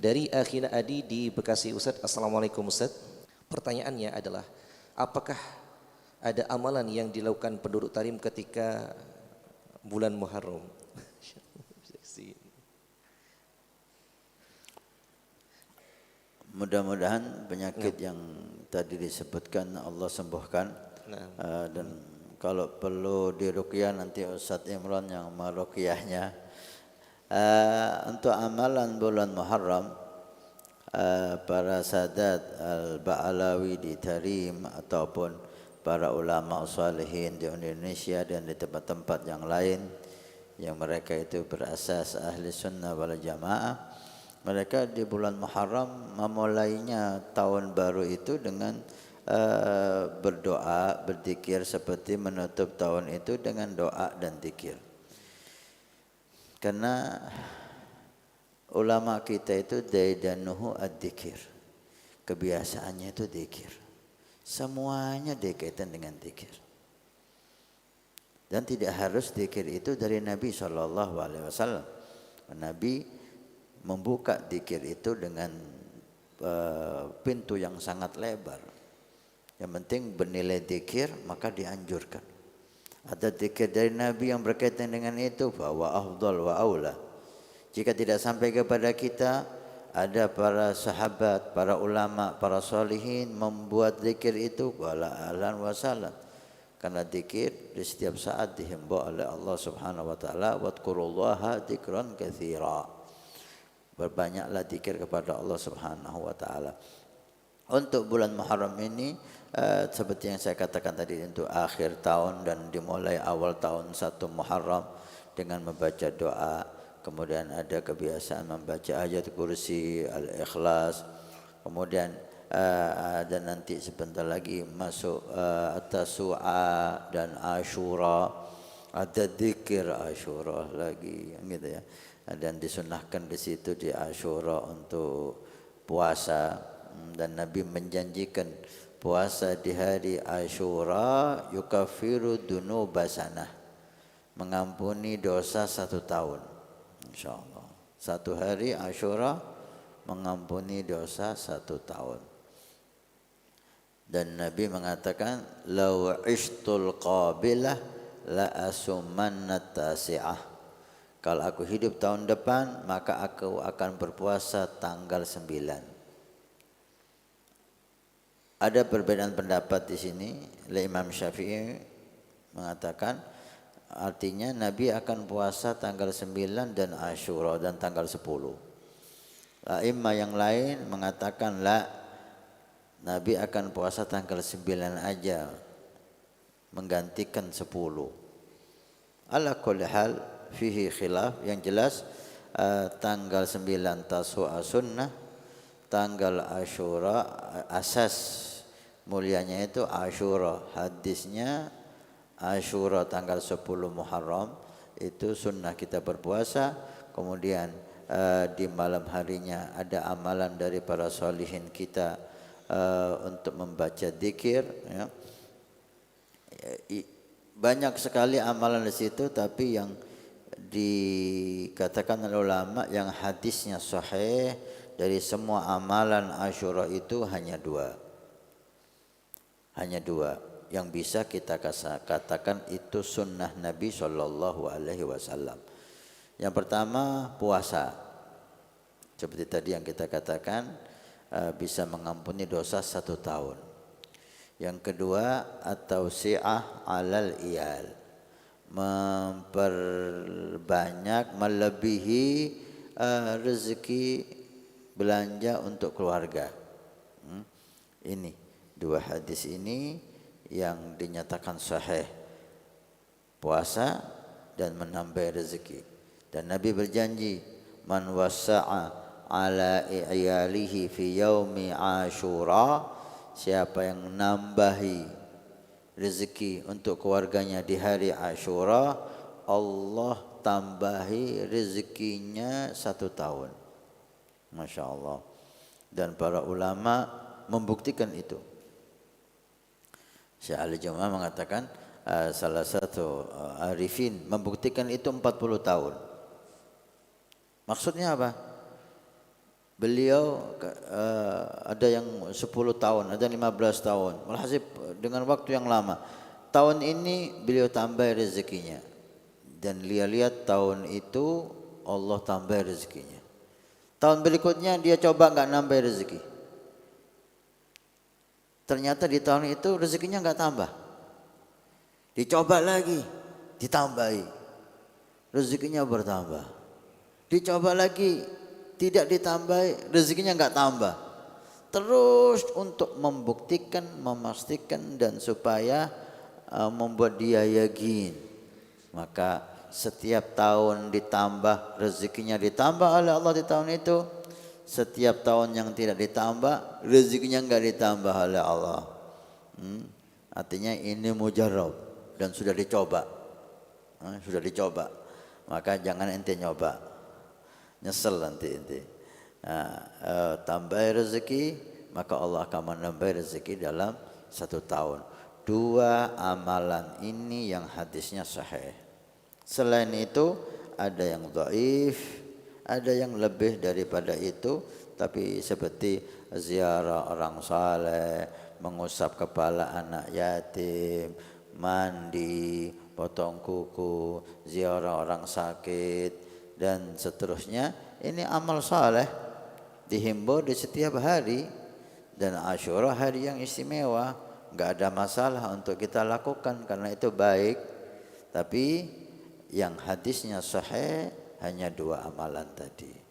Dari Akhina Adi di Bekasi. Ustaz, Assalamualaikum Ustaz. Pertanyaannya adalah, apakah ada amalan yang dilakukan penduduk Tarim ketika bulan Muharram? Mudah-mudahan penyakit yang tadi disebutkan Allah sembuhkan. Dan kalau perlu diruqyah nanti Ustaz Imran yang meruqyahnya. Untuk amalan bulan Muharram, para sadat al-Ba'alawi di Tarim ataupun para ulama salihin di Indonesia dan di tempat-tempat yang lain yang mereka itu berasas ahli sunnah wal jamaah, mereka di bulan Muharram memulainya tahun baru itu dengan berdoa, berzikir, seperti menutup tahun itu dengan doa dan zikir. Karena ulama kita itu daidanuhu ad-dzikir. Kebiasaannya itu zikir. Semuanya berkaitan dengan zikir. Dan tidak harus zikir itu dari Nabi SAW. Nabi membuka zikir itu dengan pintu yang sangat lebar. Yang penting bernilai zikir maka dianjurkan. Ada zikir dari Nabi yang berkaitan dengan itu, bahwa afdal wa aula. Jika tidak sampai kepada kita, ada para sahabat, para ulama, para solihin membuat zikir itu, wala ahlan wa salam. Karena zikir di setiap saat dihimbau oleh Allah Subhanahu wa taala, wadhkurullaha dzikran katsira. Berbanyaklah zikir kepada Allah Subhanahu wa taala. Untuk bulan Muharram ini seperti yang saya katakan tadi, untuk akhir tahun dan dimulai awal tahun 1 Muharram dengan membaca doa. Kemudian ada kebiasaan membaca ayat kursi, al-ikhlas. Kemudian ada nanti sebentar lagi masuk Tasu'a dan Ashura. Ada zikir Ashura lagi, gitu ya. Dan disunahkan di situ di Ashura untuk puasa. Dan Nabi menjanjikan puasa di hari Ashura yukaffiru dunuba sanah, mengampuni dosa 1 tahun. InsyaAllah 1 hari Ashura mengampuni dosa 1 tahun. Dan Nabi mengatakan, law ishtul qabilah la asumanna tasi'ah. Kalau aku hidup tahun depan maka aku akan berpuasa tanggal 9. Ada perbedaan pendapat di sini. Imam Syafi'i mengatakan artinya Nabi akan puasa tanggal 9 dan Ashura dan tanggal 10. Imam yang lain mengatakan la, Nabi akan puasa tanggal 9 aja, menggantikan 10. Ala kulli hal fihi khilaf. Yang jelas tanggal 9 Tasu'a sunnah, tanggal Ashura asas mulianya itu Ashura. Hadisnya Ashura tanggal 10 Muharram itu sunnah kita berpuasa. Kemudian di malam harinya ada amalan dari para solihin kita untuk membaca zikir, ya. Banyak sekali amalan di situ, tapi yang dikatakan oleh ulama yang hadisnya sahih dari semua amalan Ashura itu hanya 2. Hanya 2 yang bisa kita katakan itu sunnah Nabi sallallahu alaihi wasallam. Yang pertama puasa. Seperti tadi yang kita katakan bisa mengampuni dosa 1 tahun. Yang kedua at-tausi'ah 'alal iyal. Memperbanyak, melebihi rezeki belanja untuk keluarga. Ini 2 hadis ini yang dinyatakan sahih, puasa dan menambah rezeki. Dan Nabi berjanji, man wasa'a ala iyalihi fi yaumi Ashura, siapa yang menambahi rezeki untuk keluarganya di hari Ashura, Allah tambahi rezekinya 1 tahun. Masya Allah. Dan para ulama membuktikan itu. Syekh Ali Jum'ah mengatakan salah satu arifin membuktikan itu 40 tahun. Maksudnya apa? Beliau ada yang 10 tahun, ada 15 tahun. Walhasil dengan waktu yang lama. Tahun ini beliau tambah rezekinya. Dan lihat tahun itu Allah tambah rezekinya. Tahun berikutnya dia coba enggak nambah rezeki. Ternyata di tahun itu rezekinya enggak tambah. Dicoba lagi, ditambahi. Rezekinya bertambah. Dicoba lagi, tidak ditambah, rezekinya enggak tambah. Terus untuk membuktikan, memastikan dan supaya membuat dia yakin. Maka setiap tahun ditambah, rezekinya ditambah oleh Allah di tahun itu. Setiap tahun yang tidak ditambah, rezekinya enggak ditambah oleh Allah. Artinya ini mujarab dan sudah dicoba. Sudah dicoba. Maka jangan ente nyoba. Nyesel nanti ente. Tambah rezeki, maka Allah akan menambah rezeki dalam 1 tahun. 2 amalan ini yang hadisnya sahih. Selain itu ada yang dhaif, ada yang lebih daripada itu, tapi seperti ziarah orang saleh, mengusap kepala anak yatim, mandi, potong kuku, ziarah orang sakit dan seterusnya. Ini amal saleh dihimbau di setiap hari, dan Asyura hari yang istimewa, enggak ada masalah untuk kita lakukan karena itu baik. Tapi yang hadisnya sahih hanya 2 amalan tadi.